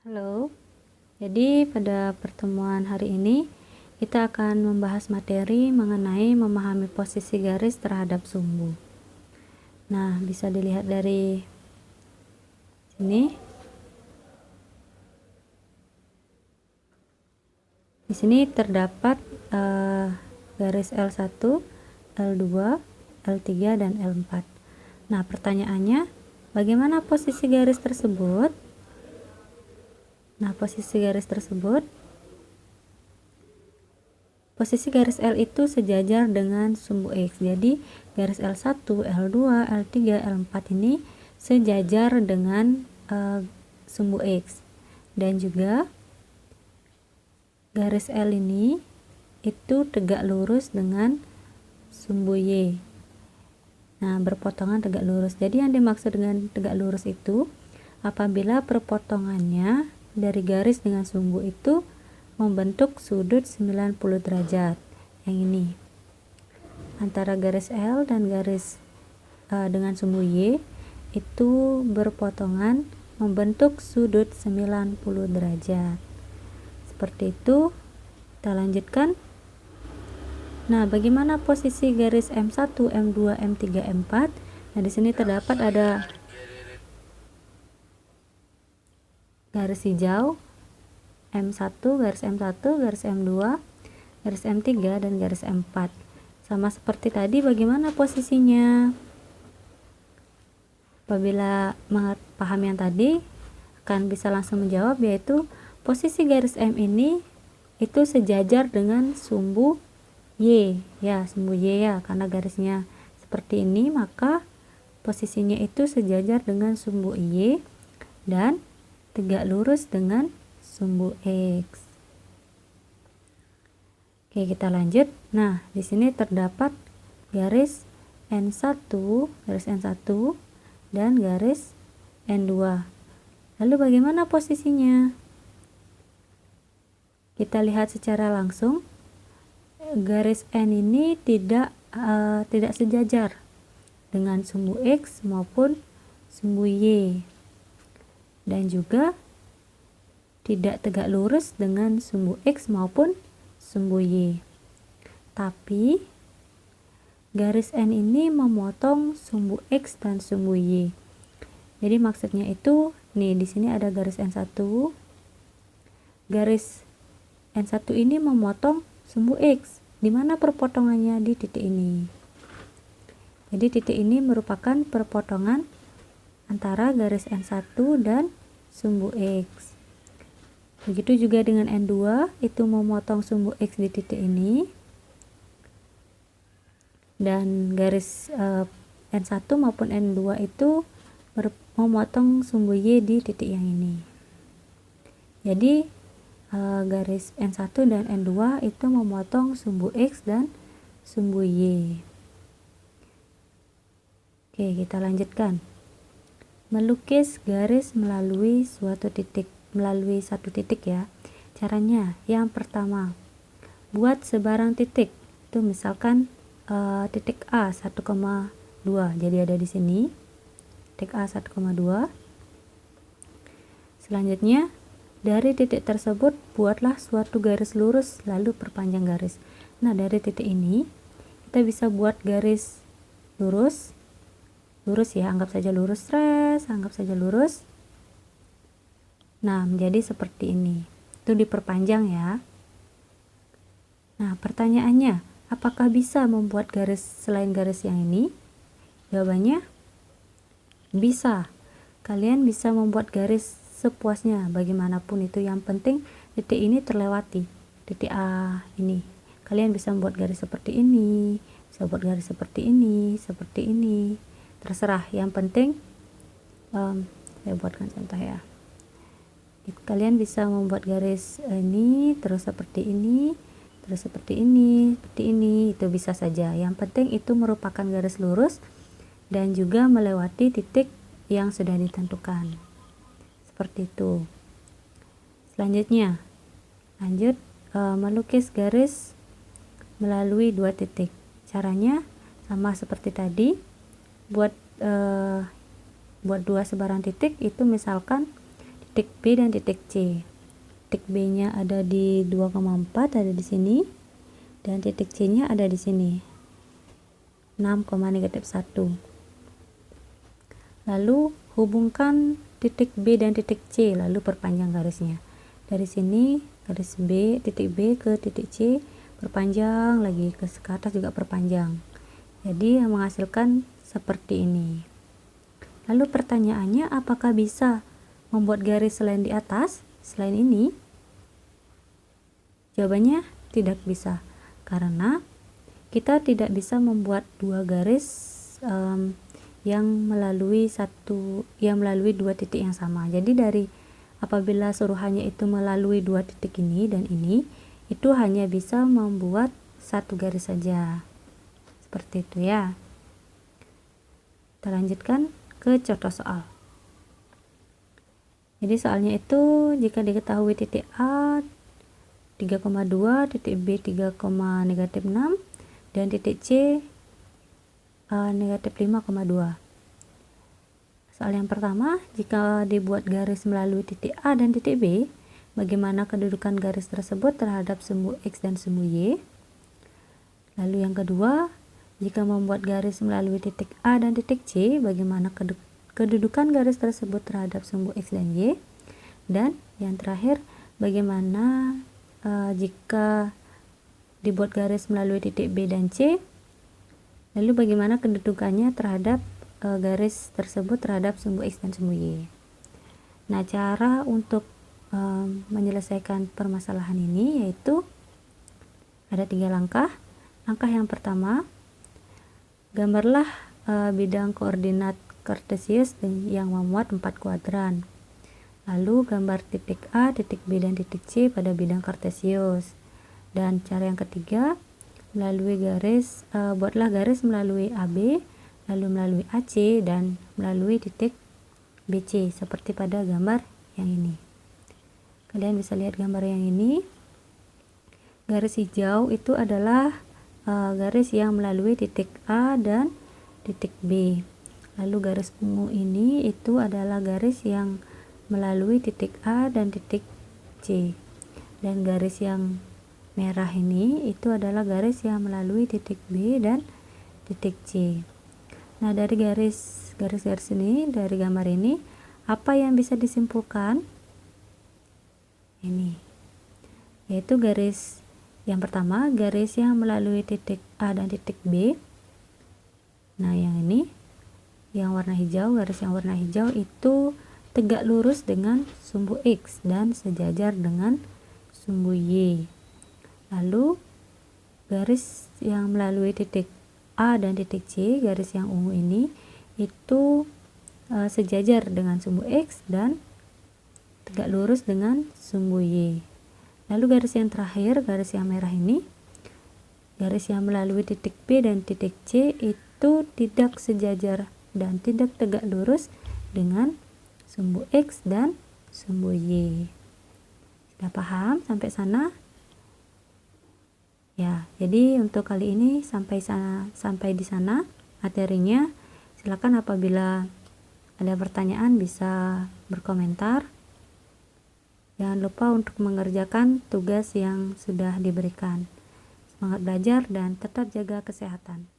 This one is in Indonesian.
Halo, jadi pada pertemuan hari ini kita akan membahas materi mengenai memahami posisi garis terhadap sumbu. Nah, bisa dilihat dari sini. Di sini terdapat garis L1, L2, L3, dan L4. Nah, pertanyaannya, bagaimana posisi garis tersebut? Nah, posisi garis L itu sejajar dengan sumbu X. Jadi, garis L1, L2, L3, L4 ini sejajar dengan sumbu X. Dan juga garis L ini itu tegak lurus dengan sumbu Y. Nah, berpotongan tegak lurus. Jadi, yang dimaksud dengan tegak lurus itu apabila perpotongannya dari garis dengan sumbu itu membentuk sudut 90 derajat. Yang ini antara garis L dan garis dengan sumbu Y itu berpotongan membentuk sudut 90 derajat. Seperti itu. Kita lanjutkan. Nah, bagaimana posisi garis M1, M2, M3, M4? Nah, di sini terdapat ada garis hijau M1, garis M1, garis M2, garis M3, dan garis M4. Sama seperti tadi, bagaimana posisinya? Apabila paham yang tadi, akan bisa langsung menjawab, yaitu posisi garis M ini itu sejajar dengan sumbu Y. Ya, sumbu Y ya, karena garisnya seperti ini, maka posisinya itu sejajar dengan sumbu Y dan tegak lurus dengan sumbu X. Oke, kita lanjut. Nah, di sini terdapat garis N1, dan garis N2. Lalu bagaimana posisinya? Kita lihat secara langsung. Garis N ini tidak sejajar dengan sumbu X maupun sumbu Y. Dan juga tidak tegak lurus dengan sumbu X maupun sumbu Y. Tapi garis N ini memotong sumbu X dan sumbu Y. Jadi maksudnya itu, nih di sini ada garis N1. Garis N1 ini memotong sumbu X. Di mana perpotongannya? Di titik ini. Jadi titik ini merupakan perpotongan antara garis N1 dan sumbu X. Begitu juga dengan N2, itu memotong sumbu X di titik ini. Dan garis N1 maupun N2 itu memotong sumbu Y di titik yang ini. Jadi garis N1 dan N2 itu memotong sumbu X dan sumbu Y. Oke, kita lanjutkan. Melukis garis melalui satu titik ya. Caranya, yang pertama, buat sebarang titik. Itu misalkan titik A 1,2. Jadi ada di sini. Titik A 1,2. Selanjutnya, dari titik tersebut buatlah suatu garis lurus lalu perpanjang garis. Nah, dari titik ini kita bisa buat garis lurus ya, anggap saja lurus, anggap saja lurus. Nah, menjadi seperti ini. Itu diperpanjang ya. Nah, pertanyaannya, apakah bisa membuat garis selain garis yang ini? Jawabannya, bisa. Kalian bisa membuat garis sepuasnya, bagaimanapun itu, yang penting titik ini terlewati, titik A ini. Kalian bisa membuat garis seperti ini, bisa buat garis seperti ini, terserah. Yang penting saya buatkan contoh ya. Kalian bisa membuat garis ini, terus seperti ini, terus seperti ini, itu bisa saja. Yang penting itu merupakan garis lurus dan juga melewati titik yang sudah ditentukan. Seperti itu. Selanjutnya, melukis garis melalui dua titik. Caranya sama seperti tadi. Buat dua sebarang titik itu, misalkan titik B dan titik C. Titik B nya ada di 2,4, ada di sini, dan titik C nya ada di sini, 6,-1. Lalu hubungkan titik B dan titik C, lalu perpanjang garisnya. Dari sini garis B, titik B ke titik C, perpanjang lagi ke atas juga perpanjang. Jadi yang menghasilkan seperti ini. Lalu pertanyaannya, apakah bisa membuat garis selain di atas, selain ini? Jawabannya tidak bisa, karena kita tidak bisa membuat dua garis yang melalui dua titik yang sama. Jadi apabila suruhannya itu melalui dua titik ini dan ini, itu hanya bisa membuat satu garis saja. Seperti itu ya. Kita lanjutkan ke contoh soal. Jadi soalnya itu, jika diketahui titik A 3,2, titik B 3,-6, dan titik C negatif 5,2. Soal yang pertama, jika dibuat garis melalui titik A dan titik B, bagaimana kedudukan garis tersebut terhadap sumbu X dan sumbu Y? Lalu yang kedua, jika membuat garis melalui titik A dan titik C, bagaimana kedudukan garis tersebut terhadap sumbu X dan Y? Dan yang terakhir, bagaimana jika dibuat garis melalui titik B dan C, lalu bagaimana kedudukannya terhadap garis tersebut terhadap sumbu X dan sumbu Y. Nah, cara untuk menyelesaikan permasalahan ini yaitu ada 3 langkah. Langkah yang pertama, gambarlah bidang koordinat kartesius yang memuat 4 kuadran. Lalu gambar titik A, titik B, dan titik C pada bidang kartesius. Dan cara yang ketiga, buatlah garis melalui AB, lalu melalui AC, dan melalui titik BC seperti pada gambar yang ini. Kalian bisa lihat gambar yang ini. Garis hijau itu adalah garis yang melalui titik A dan titik B. Lalu garis ungu ini itu adalah garis yang melalui titik A dan titik C. Dan garis yang merah ini itu adalah garis yang melalui titik B dan titik C. Nah, dari garis-garis ini, dari gambar ini, apa yang bisa disimpulkan? Ini, yaitu garis yang pertama, garis yang melalui titik A dan titik B. Nah, yang ini, yang warna hijau, garis yang warna hijau itu tegak lurus dengan sumbu X dan sejajar dengan sumbu Y. Lalu garis yang melalui titik A dan titik C, garis yang ungu ini itu sejajar dengan sumbu X dan tegak lurus dengan sumbu Y. Lalu garis yang terakhir, garis yang merah ini, garis yang melalui titik B dan titik C itu tidak sejajar dan tidak tegak lurus dengan sumbu X dan sumbu Y. Sudah paham sampai sana? Ya, jadi untuk kali ini sampai di sana materinya. Silakan apabila ada pertanyaan bisa berkomentar. Jangan lupa untuk mengerjakan tugas yang sudah diberikan. Semangat belajar dan tetap jaga kesehatan.